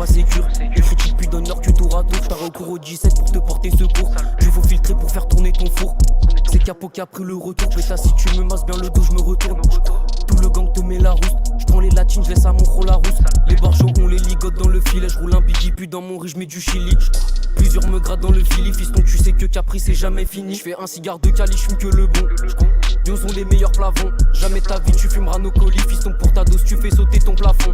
ma sécure. Les critiques puis donnent leur que tour à tour. T'as recours au 17 pour te porter secours. Tu faut filtrer pour faire tourner ton four. C'est Capo qui a pris le retour. Pétasse, si tu me masses bien le dos, je me retourne. Tout le gang te met la rousse. J'prends les latines, je laisse à mon gros la rousse. Les barjots on les ligote dans le filet. J'roule un biggie puis dans mon riz, j'mets du chili. Plusieurs me grattent dans le fili. Fiston, tu sais que Capri c'est jamais fini. J'fais un cigare de Cali, j'fume que le bon. Nous ont les meilleurs plavons. Jamais ta vie tu fumeras nos colis. Fiston, pour ta dose tu fais sauter ton plafond.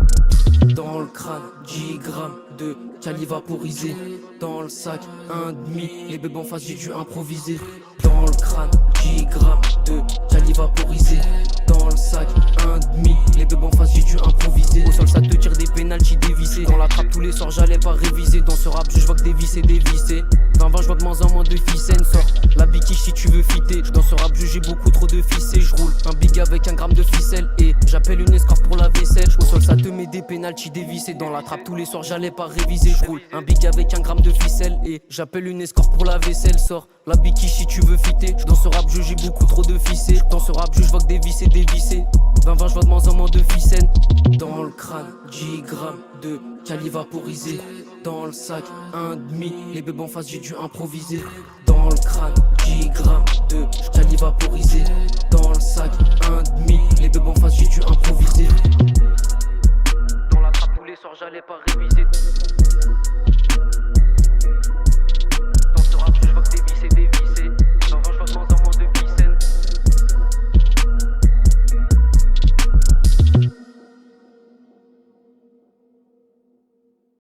Dans le crâne, 10 grammes de Cali vaporisé. Dans le sac, 1,5. Les bébés en face j'ai dû improviser. Dans le crâne, 10 grammes de Cali vaporisé. Dans le sac, 1,5. Les bébés en face j'ai dû improviser. Au sol ça te tire des pénaltys dévissés. Dans la trappe tous les soirs j'allais pas réviser. Dans ce rap je vois que des vis et des vissés. Dans 20 je vois de moins en moins de ficelles. Sort la biquiche si tu veux fitter. Dans ce rap j'ai beaucoup trop de ficelles. J'roule un big avec 1 gramme de ficelle. Et j'appelle une escorte pour la vaisselle. Au sol ça te met des pénaltys dévissés. Dans la trappe tous les soirs j'allais pas réviser. J'roule un big avec 1 gramme de ficelle. Et j'appelle une escorte pour la vaisselle. Sort la biquiche si tu veux fitter. Dans ce rap j'ai beaucoup trop de ficelles. Dans ce rap je vois que des vis et des vissés. 20 je vois de moins en moins de ficelles. Dans le crâne 10 grammes de Cali vaporisé. Dans le sac 1,5. Les bébés en face j'ai dû improviser. Dans le crâne 10 grammes de Cali vaporisé.